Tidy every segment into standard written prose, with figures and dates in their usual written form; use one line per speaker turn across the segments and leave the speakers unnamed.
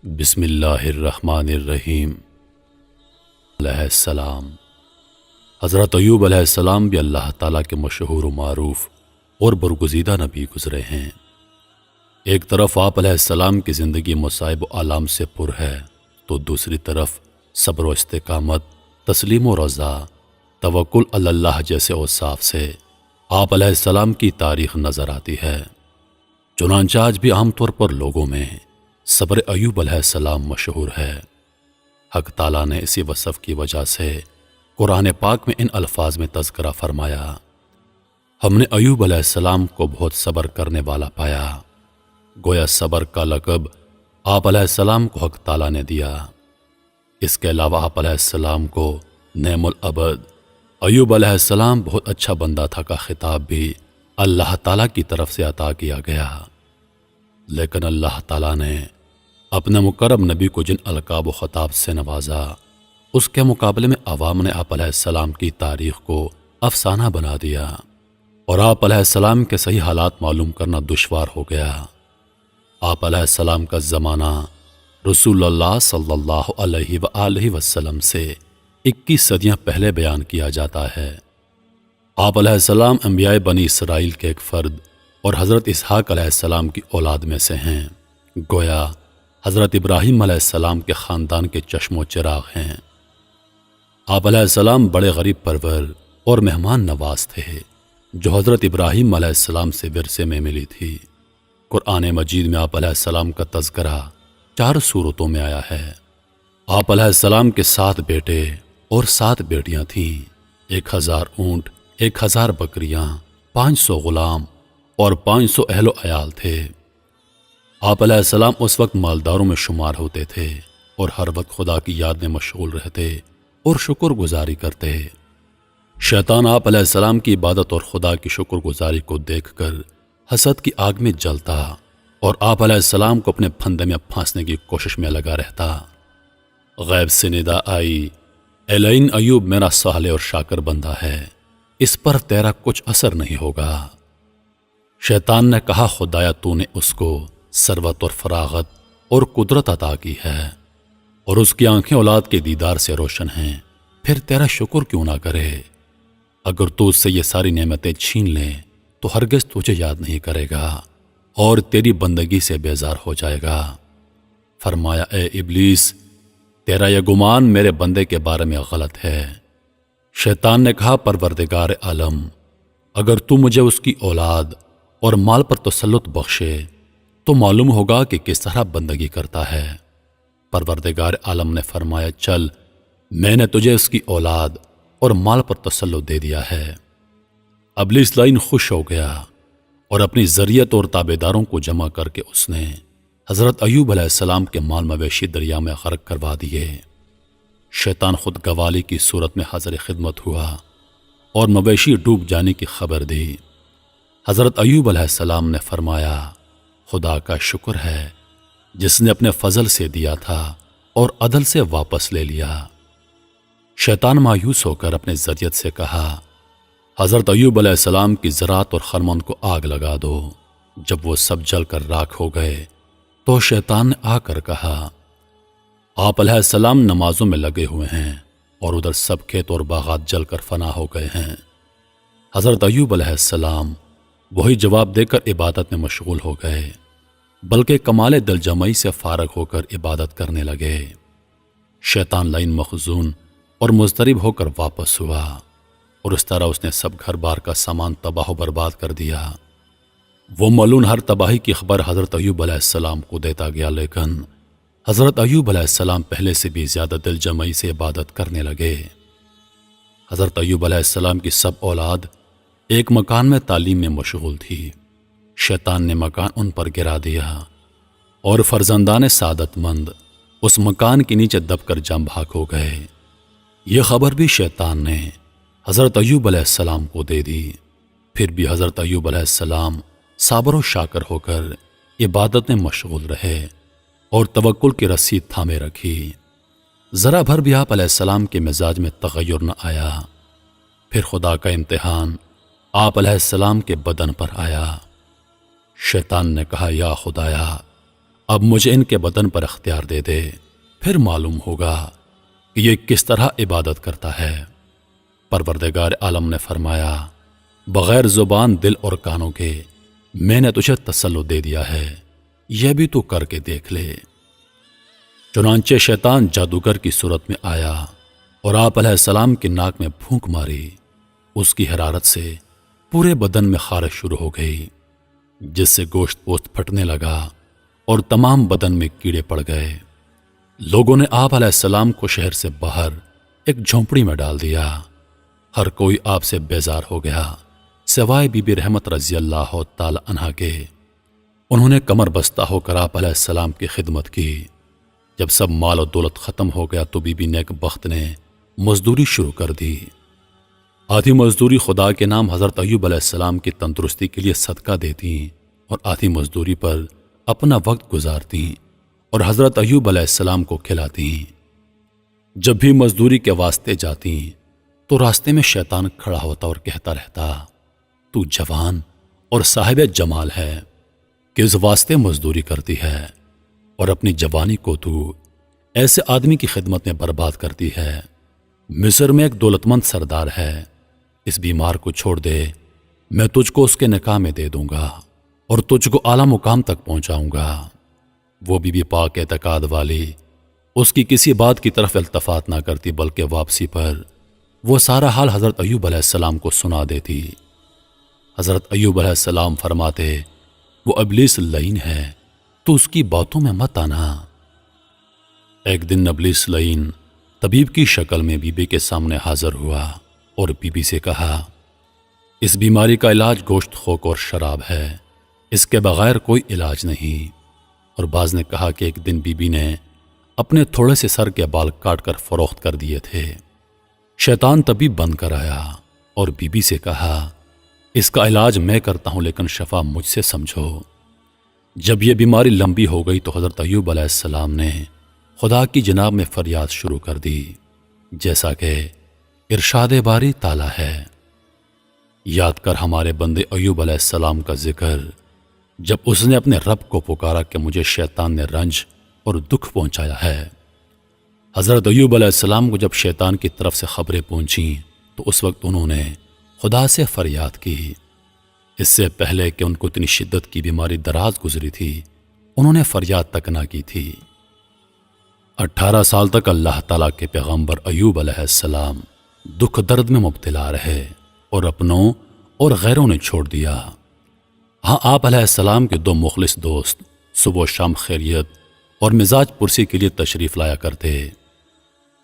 بسم اللہ الرحمن الرحیم۔ علیہ السلام۔ حضرت ایوب علیہ السلام بھی اللہ تعالیٰ کے مشہور و معروف اور برگزیدہ نبی گزرے ہیں۔ ایک طرف آپ علیہ السلام کی زندگی مصائب و آلام سے پر ہے تو دوسری طرف صبر و استقامت، تسلیم و رضا، توکل علی اللہ جیسے اوصاف سے آپ علیہ السلام کی تاریخ نظر آتی ہے۔ چنانچہ آج بھی عام طور پر لوگوں میں صبر ایوب علیہ السلام مشہور ہے۔ حق تعالیٰ نے اسی وصف کی وجہ سے قرآن پاک میں ان الفاظ میں تذکرہ فرمایا، ہم نے ایوب علیہ السلام کو بہت صبر کرنے والا پایا۔ گویا صبر کا لقب آپ علیہ السلام کو حق تعالیٰ نے دیا۔ اس کے علاوہ آپ علیہ السلام کو نعم العبد، ایوب علیہ السلام بہت اچھا بندہ تھا کا خطاب بھی اللہ تعالیٰ کی طرف سے عطا کیا گیا۔ لیکن اللہ تعالیٰ نے اپنے مقرب نبی کو جن القاب و خطاب سے نوازا، اس کے مقابلے میں عوام نے آپ علیہ السلام کی تاریخ کو افسانہ بنا دیا اور آپ علیہ السلام کے صحیح حالات معلوم کرنا دشوار ہو گیا۔ آپ علیہ السلام کا زمانہ رسول اللہ صلی اللہ علیہ وآلہ وسلم سے 21 صدیاں پہلے بیان کیا جاتا ہے۔ آپ علیہ السلام انبیاء بنی اسرائیل کے ایک فرد اور حضرت اسحاق علیہ السلام کی اولاد میں سے ہیں۔ گویا حضرت ابراہیم علیہ السلام کے خاندان کے چشم و چراغ ہیں۔ آپ علیہ السلام بڑے غریب پرور اور مہمان نواز تھے جو حضرت ابراہیم علیہ السلام سے ورثے میں ملی تھی۔ قرآن مجید میں آپ علیہ السلام کا تذکرہ 4 سورتوں میں آیا ہے۔ آپ علیہ السلام کے 7 بیٹے اور 7 بیٹیاں تھیں، 1000 اونٹ، 1000 بکریاں، 500 غلام اور 500 اہل و عیال تھے۔ آپ علیہ السلام اس وقت مالداروں میں شمار ہوتے تھے اور ہر وقت خدا کی یاد میں مشغول رہتے اور شکر گزاری کرتے۔ شیطان آپ علیہ السلام کی عبادت اور خدا کی شکر گزاری کو دیکھ کر حسد کی آگ میں جلتا اور آپ علیہ السلام کو اپنے پھندے میں پھانسنے کی کوشش میں لگا رہتا۔ غیب سے ندا آئی، اے لئن ایوب میرا صالح اور شاکر بندہ ہے، اس پر تیرا کچھ اثر نہیں ہوگا۔ شیطان نے کہا، خدایا تو نے اس کو ثروت اور فراغت اور قدرت عطا کی ہے اور اس کی آنکھیں اولاد کے دیدار سے روشن ہیں، پھر تیرا شکر کیوں نہ کرے؟ اگر تو اس سے یہ ساری نعمتیں چھین لے تو ہرگز تجھے یاد نہیں کرے گا اور تیری بندگی سے بیزار ہو جائے گا۔ فرمایا، اے ابلیس، تیرا یہ گمان میرے بندے کے بارے میں غلط ہے۔ شیطان نے کہا، پروردگار عالم، اگر تو مجھے اس کی اولاد اور مال پر تسلط بخشے تو معلوم ہوگا کہ کس طرح بندگی کرتا ہے۔ پروردگار عالم نے فرمایا، چل، میں نے تجھے اس کی اولاد اور مال پر تسلط دے دیا ہے۔ ابلیس لعین خوش ہو گیا اور اپنی ذریت اور تابعداروں کو جمع کر کے اس نے حضرت ایوب علیہ السلام کے مال مویشی دریا میں غرق کروا دیے۔ شیطان خود گوالی کی صورت میں حاضر خدمت ہوا اور مویشی ڈوب جانے کی خبر دی۔ حضرت ایوب علیہ السلام نے فرمایا، خدا کا شکر ہے جس نے اپنے فضل سے دیا تھا اور عدل سے واپس لے لیا۔ شیطان مایوس ہو کر اپنے ذریت سے کہا، حضرت ایوب علیہ السلام کی زراعت اور خرمن کو آگ لگا دو۔ جب وہ سب جل کر راکھ ہو گئے تو شیطان نے آ کر کہا، آپ علیہ السلام نمازوں میں لگے ہوئے ہیں اور ادھر سب کھیت اور باغات جل کر فنا ہو گئے ہیں۔ حضرت ایوب علیہ السلام وہی جواب دے کر عبادت میں مشغول ہو گئے، بلکہ کمال دل جمعی سے فارغ ہو کر عبادت کرنے لگے۔ شیطان لعین مخزون اور مضطرب ہو کر واپس ہوا اور اس طرح اس نے سب گھر بار کا سامان تباہ و برباد کر دیا۔ وہ ملعون ہر تباہی کی خبر حضرت ایوب علیہ السلام کو دیتا گیا، لیکن حضرت ایوب علیہ السلام پہلے سے بھی زیادہ دل جمعی سے عبادت کرنے لگے۔ حضرت ایوب علیہ السلام کی سب اولاد ایک مکان میں تعلیم میں مشغول تھی۔ شیطان نے مکان ان پر گرا دیا اور فرزندان سعادت مند اس مکان کے نیچے دب کر جم بھاگ ہو گئے۔ یہ خبر بھی شیطان نے حضرت ایوب علیہ السلام کو دے دی۔ پھر بھی حضرت ایوب علیہ السلام صابر و شاکر ہو کر عبادت میں مشغول رہے اور توکل کی رسید تھامے رکھی۔ ذرا بھر بھی آپ علیہ السلام کے مزاج میں تغیر نہ آیا۔ پھر خدا کا امتحان آپ علیہ السلام کے بدن پر آیا۔ شیطان نے کہا، یا خدایا، اب مجھے ان کے بدن پر اختیار دے دے، پھر معلوم ہوگا کہ یہ کس طرح عبادت کرتا ہے۔ پروردگار عالم نے فرمایا، بغیر زبان، دل اور کانوں کے میں نے تجھے تسلط دے دیا ہے، یہ بھی تو کر کے دیکھ لے۔ چنانچہ شیطان جادوگر کی صورت میں آیا اور آپ علیہ السلام کی ناک میں پھونک ماری۔ اس کی حرارت سے پورے بدن میں خارش شروع ہو گئی، جس سے گوشت پوست پھٹنے لگا اور تمام بدن میں کیڑے پڑ گئے۔ لوگوں نے آپ علیہ السلام کو شہر سے باہر ایک جھونپڑی میں ڈال دیا۔ ہر کوئی آپ سے بیزار ہو گیا سوائے بی بی رحمت رضی اللہ تعالی عنہا کے۔ انہوں نے کمر بستہ ہو کر آپ علیہ السلام کی خدمت کی۔ جب سب مال و دولت ختم ہو گیا تو بی بی نیک بخت نے مزدوری شروع کر دی۔ آدھی مزدوری خدا کے نام حضرت ایوب علیہ السلام کی تندرستی کے لیے صدقہ دیتی اور آدھی مزدوری پر اپنا وقت گزارتی اور حضرت ایوب علیہ السلام کو کھلاتی۔ جب بھی مزدوری کے واسطے جاتی تو راستے میں شیطان کھڑا ہوتا اور کہتا رہتا، تو جوان اور صاحب جمال ہے، کس واسطے مزدوری کرتی ہے اور اپنی جوانی کو تو ایسے آدمی کی خدمت میں برباد کرتی ہے۔ مصر میں ایک دولت مند سردار ہے، اس بیمار کو چھوڑ دے، میں تجھ کو اس کے نکاح میں دے دوں گا اور تجھ کو اعلیٰ مقام تک پہنچاؤں گا۔ وہ بی بی پاک اعتقاد والی اس کی کسی بات کی طرف التفات نہ کرتی، بلکہ واپسی پر وہ سارا حال حضرت ایوب علیہ السلام کو سنا دیتی۔ حضرت ایوب علیہ السلام فرماتے، وہ ابلیس لعین ہے، تو اس کی باتوں میں مت آنا۔ ایک دن ابلیس لعین طبیب کی شکل میں بی بی کے سامنے حاضر ہوا اور بی بی سے کہا، اس بیماری کا علاج گوشت خوک اور شراب ہے، اس کے بغیر کوئی علاج نہیں۔ اور بعض نے کہا کہ ایک دن بی بی نے اپنے تھوڑے سے سر کے بال کاٹ کر فروخت کر دیے تھے۔ شیطان طبیب بن کر آیا اور بی بی سے کہا، اس کا علاج میں کرتا ہوں لیکن شفا مجھ سے سمجھو۔ جب یہ بیماری لمبی ہو گئی تو حضرت ایوب علیہ السلام نے خدا کی جناب میں فریاد شروع کر دی، جیسا کہ ارشاد باری تعالی ہے، یاد کر ہمارے بندے ایوب علیہ السلام کا ذکر، جب اس نے اپنے رب کو پکارا کہ مجھے شیطان نے رنج اور دکھ پہنچایا ہے۔ حضرت ایوب علیہ السلام کو جب شیطان کی طرف سے خبریں پہنچیں تو اس وقت انہوں نے خدا سے فریاد کی۔ اس سے پہلے کہ ان کو اتنی شدت کی بیماری دراز گزری تھی، انہوں نے فریاد تک نہ کی تھی۔ 18 سال تک اللہ تعالیٰ کے پیغمبر ایوب علیہ السلام دکھ درد میں مبتلا رہے اور اپنوں اور غیروں نے چھوڑ دیا۔ ہاں، آپ علیہ السلام کے 2 مخلص دوست صبح و شام خیریت اور مزاج پرسی کے لیے تشریف لایا کرتے۔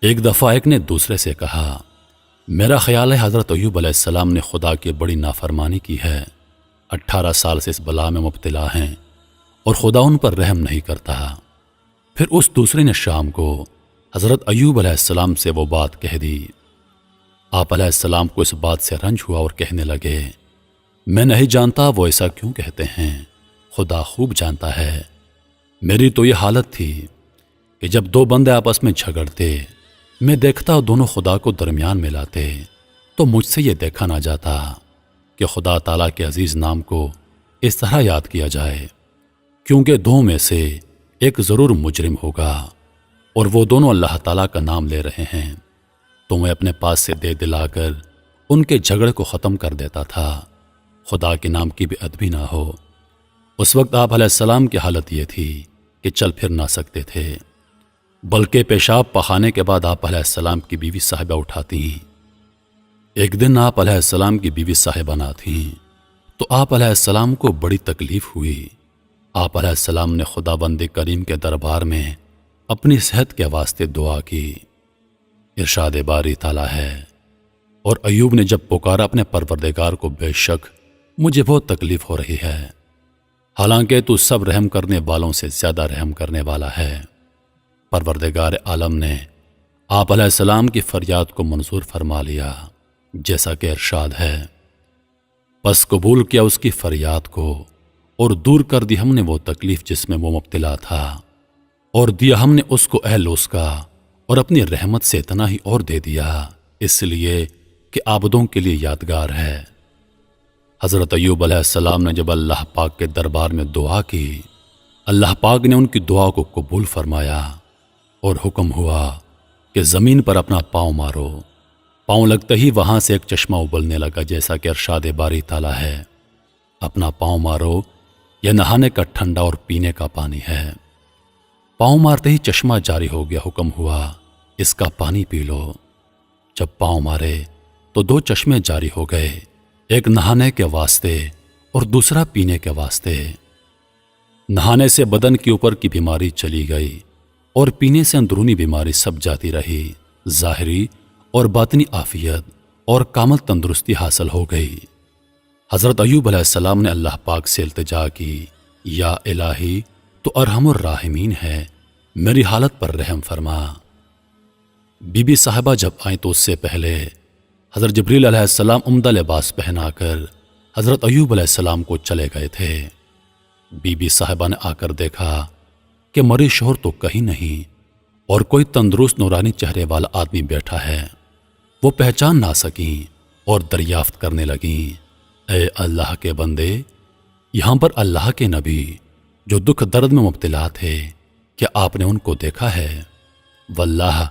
ایک دفعہ ایک نے دوسرے سے کہا، میرا خیال ہے حضرت ایوب علیہ السلام نے خدا کی بڑی نافرمانی کی ہے، 18 سال سے اس بلا میں مبتلا ہیں اور خدا ان پر رحم نہیں کرتا۔ پھر اس دوسرے نے شام کو حضرت ایوب علیہ السلام سے وہ بات کہہ دی۔ آپ علیہ السلام کو اس بات سے رنج ہوا اور کہنے لگے، میں نہیں جانتا وہ ایسا کیوں کہتے ہیں، خدا خوب جانتا ہے۔ میری تو یہ حالت تھی کہ جب 2 بندے آپس میں جھگڑتے، میں دیکھتا دونوں خدا کو درمیان میں لاتے، تو مجھ سے یہ دیکھا نہ جاتا کہ خدا تعالیٰ کے عزیز نام کو اس طرح یاد کیا جائے، کیونکہ 2 میں سے ایک ضرور مجرم ہوگا اور وہ دونوں اللہ تعالیٰ کا نام لے رہے ہیں، تو میں اپنے پاس سے دے دلا کر ان کے جھگڑے کو ختم کر دیتا تھا، خدا کے نام کی بھی ادبی نہ ہو۔ اس وقت آپ علیہ السلام کی حالت یہ تھی کہ چل پھر نہ سکتے تھے، بلکہ پیشاب پخانے کے بعد آپ علیہ السلام کی بیوی صاحبہ اٹھاتی۔ ایک دن آپ علیہ السلام کی بیوی صاحبہ نہ تھیں تو آپ علیہ السلام کو بڑی تکلیف ہوئی۔ آپ علیہ السلام نے خدا بند کریم کے دربار میں اپنی صحت کے واسطے دعا کی۔ ارشاد باری تعالی ہے، اور ایوب نے جب پکارا اپنے پروردگار کو، بے شک مجھے بہت تکلیف ہو رہی ہے، حالانکہ تو سب رحم کرنے والوں سے زیادہ رحم کرنے والا ہے۔ پروردگار عالم نے آپ علیہ السلام کی فریاد کو منظور فرما لیا، جیسا کہ ارشاد ہے، پس قبول کیا اس کی فریاد کو اور دور کر دی ہم نے وہ تکلیف جس میں وہ مبتلا تھا، اور دیا ہم نے اس کو اہل اس کا، اور اپنی رحمت سے اتنا ہی اور دے دیا، اس لیے کہ عابدوں کے لیے یادگار ہے۔ حضرت ایوب علیہ السلام نے جب اللہ پاک کے دربار میں دعا کی، اللہ پاک نے ان کی دعا کو قبول فرمایا اور حکم ہوا کہ زمین پر اپنا پاؤں مارو۔ پاؤں لگتے ہی وہاں سے ایک چشمہ ابلنے لگا، جیسا کہ ارشاد باری تعالیٰ ہے، اپنا پاؤں مارو، یہ نہانے کا ٹھنڈا اور پینے کا پانی ہے۔ پاؤں مارتے ہی چشمہ جاری ہو گیا، حکم ہوا اس کا پانی پی لو۔ جب پاؤں مارے تو 2 چشمے جاری ہو گئے، ایک نہانے کے واسطے اور دوسرا پینے کے واسطے۔ نہانے سے بدن کے اوپر کی بیماری چلی گئی اور پینے سے اندرونی بیماری سب جاتی رہی، ظاہری اور باطنی عافیت اور کامل تندرستی حاصل ہو گئی۔ حضرت ایوب علیہ السلام نے اللہ پاک سے التجا کی، یا الہی تو ارحم الراحمین ہے، میری حالت پر رحم فرما۔ بی بی صاحبہ جب آئیں تو اس سے پہلے حضرت جبریل علیہ السلام عمدہ لباس پہنا کر حضرت ایوب علیہ السلام کو چلے گئے تھے۔ بی بی صاحبہ نے آ کر دیکھا کہ مریض شوہر تو کہیں نہیں اور کوئی تندرست نورانی چہرے والا آدمی بیٹھا ہے۔ وہ پہچان نہ سکیں اور دریافت کرنے لگیں، اے اللہ کے بندے، یہاں پر اللہ کے نبی جو دکھ درد میں مبتلا تھے، کیا آپ نے ان کو دیکھا ہے؟ واللہ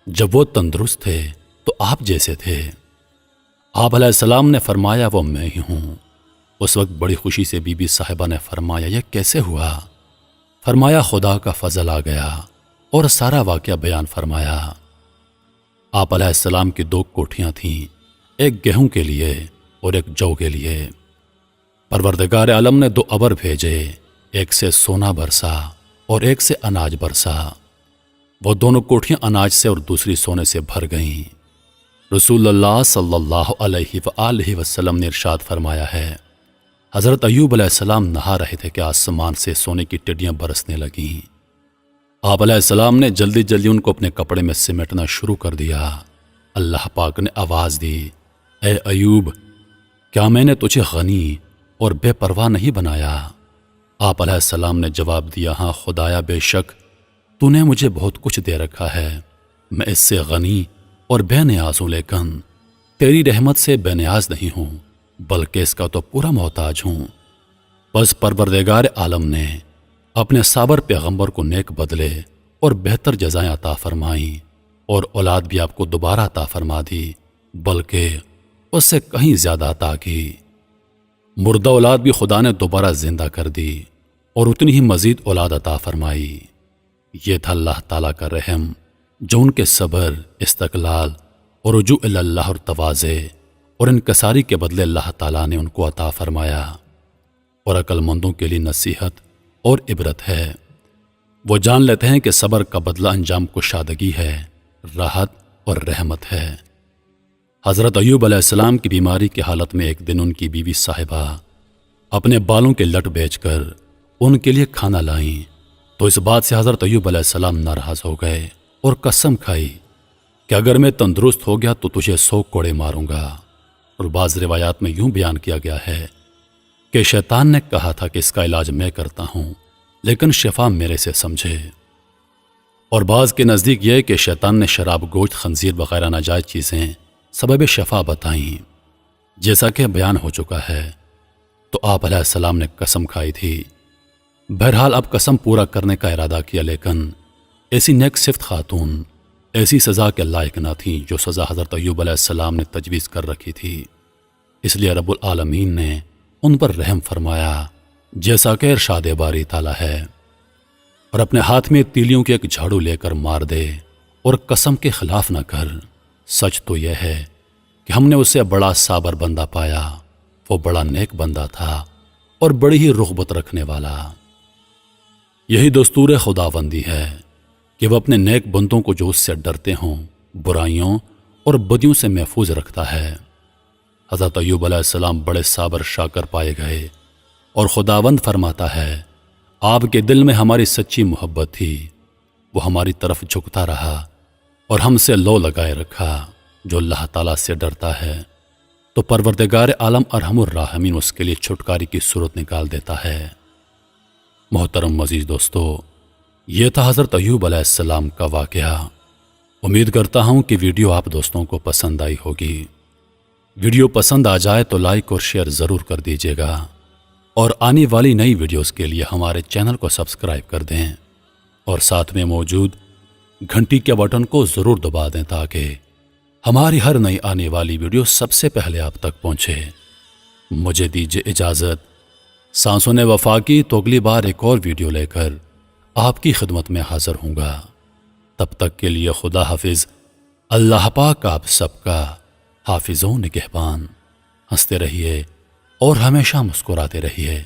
جب وہ تندرست تھے تو آپ جیسے تھے۔ آپ علیہ السلام نے فرمایا وہ میں ہی ہوں۔ اس وقت بڑی خوشی سے بی بی صاحبہ نے فرمایا یہ کیسے ہوا؟ فرمایا خدا کا فضل آ گیا اور سارا واقعہ بیان فرمایا۔ آپ علیہ السلام کی 2 کوٹھیاں تھیں، ایک گیہوں کے لیے اور ایک جو کے لیے۔ پروردگار عالم نے 2 ابر بھیجے، ایک سے سونا برسا اور ایک سے اناج برسا۔ وہ دونوں کوٹھیاں اناج سے اور دوسری سونے سے بھر گئیں۔ رسول اللہ صلی اللہ علیہ وآلہ وسلم نے ارشاد فرمایا ہے، حضرت ایوب علیہ السلام نہا رہے تھے کہ آسمان سے سونے کی ٹڈیاں برسنے لگیں۔ آپ علیہ السلام نے جلدی جلدی ان کو اپنے کپڑے میں سمیٹنا شروع کر دیا۔ اللہ پاک نے آواز دی، اے ایوب، کیا میں نے تجھے غنی اور بے پرواہ نہیں بنایا؟ آپ علیہ السلام نے جواب دیا، ہاں خدایا، بے شک تو نے مجھے بہت کچھ دے رکھا ہے، میں اس سے غنی اور بے نیاز ہوں، لیکن تیری رحمت سے بے نیاز نہیں ہوں، بلکہ اس کا تو پورا محتاج ہوں۔ بس پروردگار عالم نے اپنے صابر پیغمبر کو نیک بدلے اور بہتر جزائیں عطا فرمائیں، اور اولاد بھی آپ کو دوبارہ عطا فرما دی، بلکہ اس سے کہیں زیادہ عطا کی۔ مردہ اولاد بھی خدا نے دوبارہ زندہ کر دی اور اتنی ہی مزید اولاد عطا فرمائی۔ یہ تھا اللہ تعالیٰ کا رحم جو ان کے صبر، استقلال اور رجوع اللہ اور تواضع اور انکساری کے بدلے اللہ تعالیٰ نے ان کو عطا فرمایا، اور عقل مندوں کے لیے نصیحت اور عبرت ہے۔ وہ جان لیتے ہیں کہ صبر کا بدلہ انجام کشادگی ہے، راحت اور رحمت ہے۔ حضرت ایوب علیہ السلام کی بیماری کی حالت میں ایک دن ان کی بیوی صاحبہ اپنے بالوں کے لٹ بیچ کر ان کے لیے کھانا لائیں، تو اس بات سے حضرت ایوب علیہ السلام ناراض ہو گئے اور قسم کھائی کہ اگر میں تندرست ہو گیا تو تجھے 100 کوڑے ماروں گا۔ اور بعض روایات میں یوں بیان کیا گیا ہے کہ شیطان نے کہا تھا کہ اس کا علاج میں کرتا ہوں، لیکن شفا میرے سے سمجھے۔ اور بعض کے نزدیک یہ کہ شیطان نے شراب، گوشت، خنزیر وغیرہ ناجائز چیزیں سبب شفا بتائیں، جیسا کہ بیان ہو چکا ہے۔ تو آپ علیہ السلام نے قسم کھائی تھی۔ بہرحال اب قسم پورا کرنے کا ارادہ کیا، لیکن ایسی نیک صفت خاتون ایسی سزا کے لائق نہ تھی جو سزا حضرت ایوب علیہ السلام نے تجویز کر رکھی تھی۔ اس لیے رب العالمین نے ان پر رحم فرمایا، جیسا کہ ارشاد باری تعالیٰ ہے، اور اپنے ہاتھ میں تیلیوں کے ایک جھاڑو لے کر مار دے اور قسم کے خلاف نہ کر۔ سچ تو یہ ہے کہ ہم نے اسے بڑا صابر بندہ پایا، وہ بڑا نیک بندہ تھا اور بڑی ہی رغبت رکھنے والا۔ یہی دستور خداوندی ہے کہ وہ اپنے نیک بندوں کو جو اس سے ڈرتے ہوں برائیوں اور بدیوں سے محفوظ رکھتا ہے۔ حضرت ایوب علیہ السلام بڑے صابر شاکر پائے گئے، اور خداوند فرماتا ہے، آپ کے دل میں ہماری سچی محبت تھی، وہ ہماری طرف جھکتا رہا اور ہم سے لو لگائے رکھا۔ جو اللہ تعالیٰ سے ڈرتا ہے تو پروردگار عالم ارحم الراحمین اس کے لیے چھٹکاری کی صورت نکال دیتا ہے۔ محترم عزیز دوستو، یہ تھا حضرت ایوب علیہ السلام کا واقعہ۔ امید کرتا ہوں کہ ویڈیو آپ دوستوں کو پسند آئی ہوگی۔ ویڈیو پسند آ جائے تو لائک اور شیئر ضرور کر دیجیے گا۔ اور آنے والی نئی ویڈیوز کے لیے ہمارے چینل کو سبسکرائب کر دیں اور ساتھ میں موجود گھنٹی کے بٹن کو ضرور دبا دیں تاکہ ہماری ہر نئی آنے والی ویڈیو سب سے پہلے آپ تک پہنچے۔ مجھے دیجیے اجازت۔ سانسوں نے وفا کی تو اگلی بار ایک اور ویڈیو لے کر آپ کی خدمت میں حاضر ہوں گا۔ تب تک کے لیے خدا حافظ۔ اللہ پاک آپ سب کا حافظ و نگہبان۔ ہنستے رہیے اور ہمیشہ مسکراتے رہیے۔